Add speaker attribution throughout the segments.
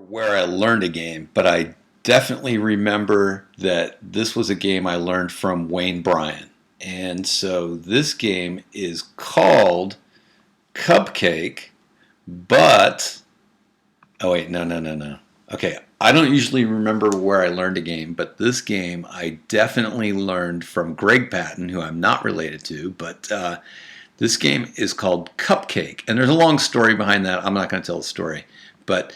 Speaker 1: where I learned a game, but I definitely remember that this was a game I learned from Wayne Bryan. And so this game is called Cupcake, but oh wait, no. Okay, I don't usually remember where I learned a game, but this game I definitely learned from Greg Patton, who I'm not related to, but this game is called Cupcake. And there's a long story behind that. I'm not going to tell the story, but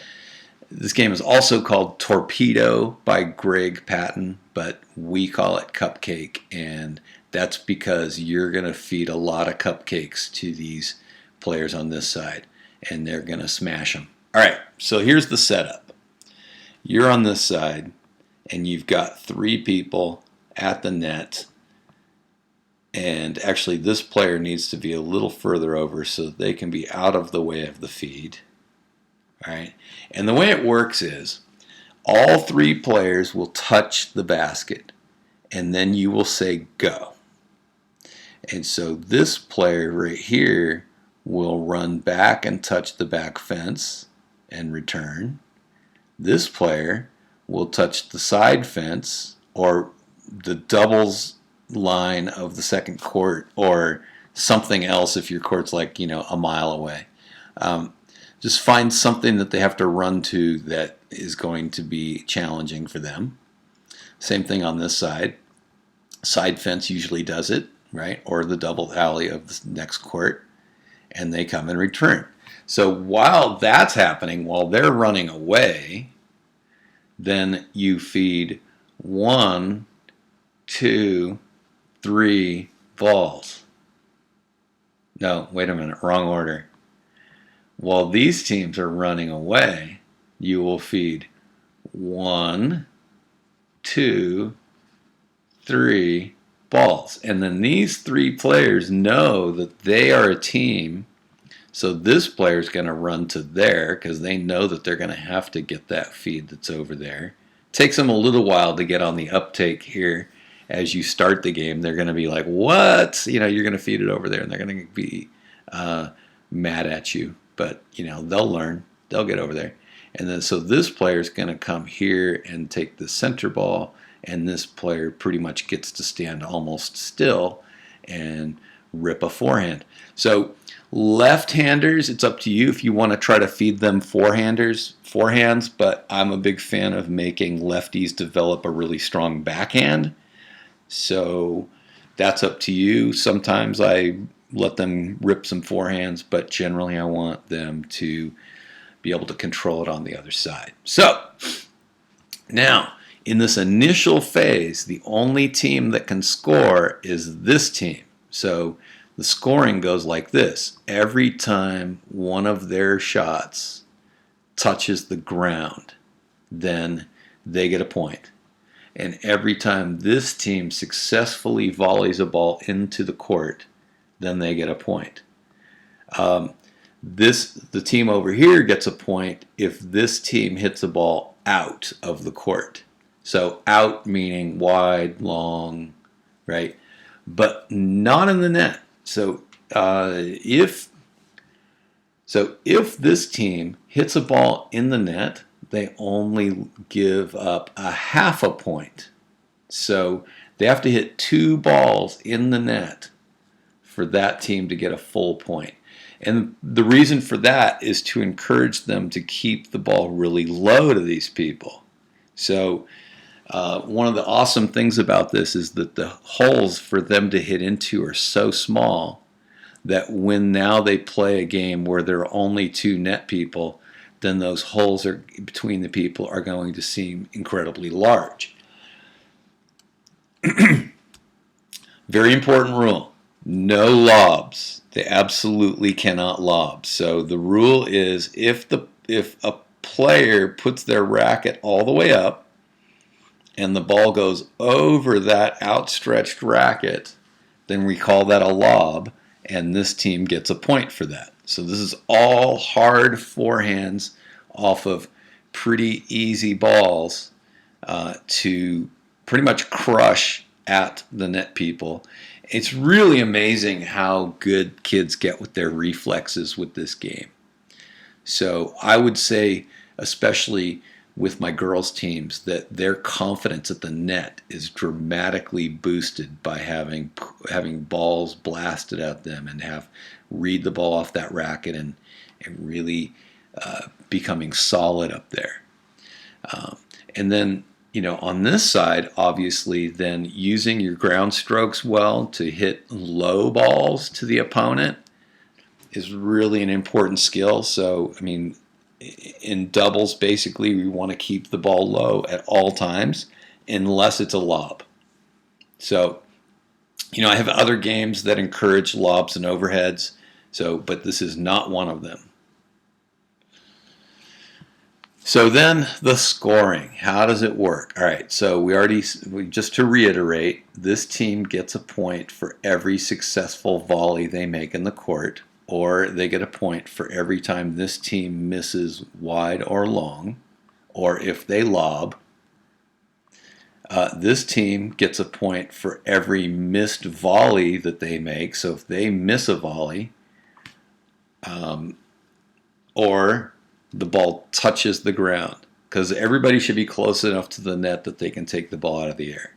Speaker 1: this game is also called Torpedo by Greg Patton, but we call it Cupcake, and that's because you're going to feed a lot of cupcakes to these players on this side, and they're going to smash them. All right, so here's the setup. You're on this side, and you've got three people at the net, and actually this player needs to be a little further over so that they can be out of the way of the feed. All right, and the way it works is all three players will touch the basket, and then you will say go. And so this player right here will run back and touch the back fence and return. This player will touch the side fence or the doubles line of the second court or something else if your court's like, a mile away. Just find something that they have to run to that is going to be challenging for them. Same thing on this side. Side fence usually does it, right? Or the double alley of the next court, and they come and return. So while that's happening, while they're running away, then you feed 1, 2, 3 balls. No, wait a minute, wrong order. While these teams are running away, you will feed 1, 2, 3 balls. And then these three players know that they are a team, so this player is going to run to there because they know that they're going to have to get that feed that's over there. It takes them a little while to get on the uptake here. As you start the game, they're going to be like, what? You're going to feed it over there, and they're going to be mad at you. But, they'll learn. They'll get over there. And then so this player is going to come here and take the center ball, and this player pretty much gets to stand almost still and rip a forehand. So left-handers, it's up to you if you want to try to feed them forehands, but I'm a big fan of making lefties develop a really strong backhand. So that's up to you. Sometimes I let them rip some forehands, but generally I want them to be able to control it on the other side. So now, in this initial phase, the only team that can score is this team. So the scoring goes like this. Every time one of their shots touches the ground, then they get a point. And every time this team successfully volleys a ball into the court, then they get a point. The team over here gets a point if this team hits a ball out of the court. So out meaning wide, long, right? But not in the net. So if this team hits a ball in the net, they only give up a half a point. So they have to hit 2 balls in the net for that team to get a full point. And the reason for that is to encourage them to keep the ball really low to these people. So one of the awesome things about this is that the holes for them to hit into are so small that when now they play a game where there are only 2 net people, then those holes between the people are going to seem incredibly large. Very important rule. No lobs. They absolutely cannot lob. So the rule is if a player puts their racket all the way up and the ball goes over that outstretched racket, then we call that a lob, and this team gets a point for that. So this is all hard forehands off of pretty easy balls to pretty much crush at the net people. It's really amazing how good kids get with their reflexes with this game. So I would say especially with my girls' teams, that their confidence at the net is dramatically boosted by having balls blasted at them and read the ball off that racket and really becoming solid up there. And then, on this side, obviously, then using your ground strokes well to hit low balls to the opponent is really an important skill. So, I mean, in doubles, basically, we want to keep the ball low at all times, unless it's a lob. So, I have other games that encourage lobs and overheads, but this is not one of them. So then the scoring, how does it work? All right, so just to reiterate, this team gets a point for every successful volley they make in the court, or they get a point for every time this team misses wide or long, or if they lob. This team gets a point for every missed volley that they make, so if they miss a volley, or the ball touches the ground, because everybody should be close enough to the net that they can take the ball out of the air.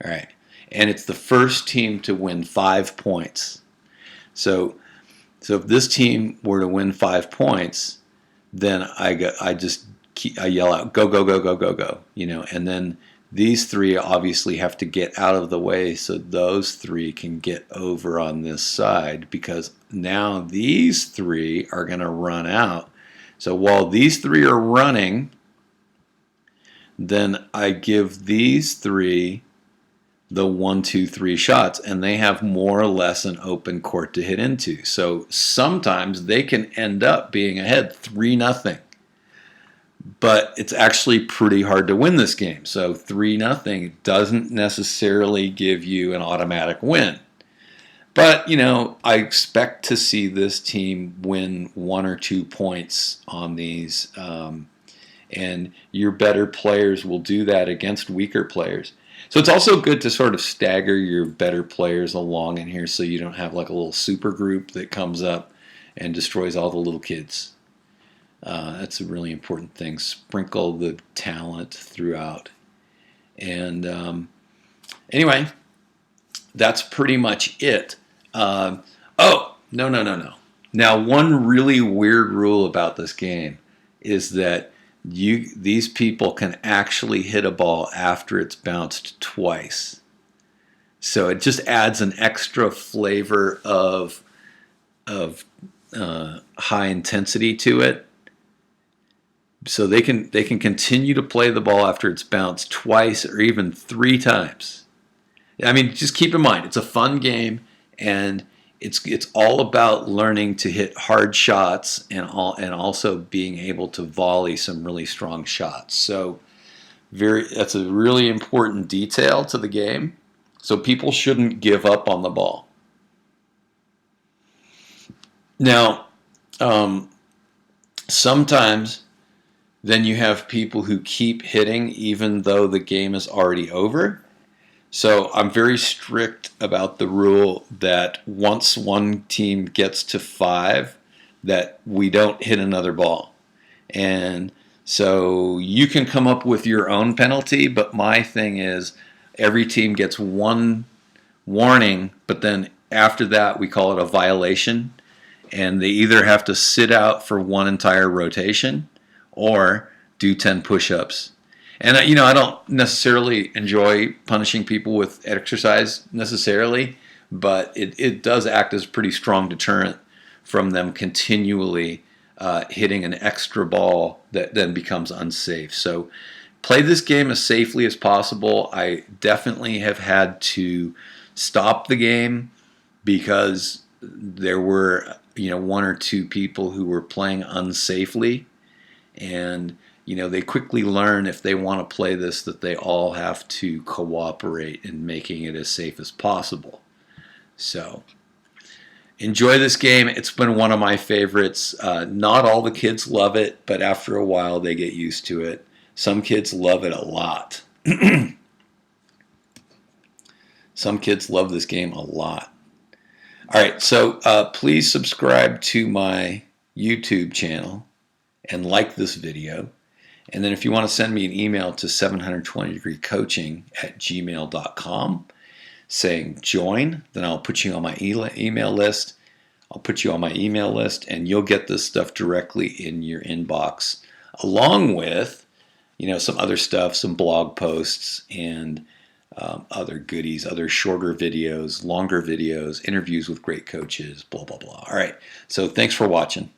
Speaker 1: All right, and it's the first team to win 5 points. So if this team were to win 5 points, then I yell out, go, go, go, go, go, go, and then these three obviously have to get out of the way so those three can get over on this side, because now these three are going to run out. So while these three are running, then I give these three the 1, 2, 3 shots, and they have more or less an open court to hit into. So sometimes they can end up being ahead 3-0. But it's actually pretty hard to win this game. So 3-0 doesn't necessarily give you an automatic win. But, I expect to see this team win 1 or 2 points on these. And your better players will do that against weaker players. So it's also good to sort of stagger your better players along in here so you don't have like a little super group that comes up and destroys all the little kids. That's a really important thing. Sprinkle the talent throughout. And anyway, that's pretty much it. No. Now, one really weird rule about this game is that these people can actually hit a ball after it's bounced twice. So it just adds an extra flavor of high intensity to it. So they can continue to play the ball after it's bounced twice or even 3 times. I mean, just keep in mind, it's a fun game, and it's all about learning to hit hard shots and also being able to volley some really strong shots. So that's a really important detail to the game. So people shouldn't give up on the ball. Now, sometimes then you have people who keep hitting even though the game is already over. So I'm very strict about the rule that once one team gets to 5, that we don't hit another ball. And so you can come up with your own penalty, but my thing is every team gets 1 warning, but then after that we call it a violation. And they either have to sit out for 1 entire rotation or do 10 push-ups. And I don't necessarily enjoy punishing people with exercise necessarily, but it does act as a pretty strong deterrent from them continually hitting an extra ball that then becomes unsafe. So play this game as safely as possible. I definitely have had to stop the game because there were 1 or 2 people who were playing unsafely, and they quickly learn if they want to play this that they all have to cooperate in making it as safe as possible. So enjoy this game. It's been one of my favorites. Not all the kids love it, but after a while they get used to it. Some kids love it a lot. Some kids love this game a lot. All right, so please subscribe to my YouTube channel. and like this video. And then if you want to send me an email to 720degreecoaching@gmail.com saying join, then I'll put you on my email list. I'll put you on my email list, and you'll get this stuff directly in your inbox, along with, some other stuff, some blog posts, and other goodies, other shorter videos, longer videos, interviews with great coaches, blah, blah, blah. All right. So thanks for watching.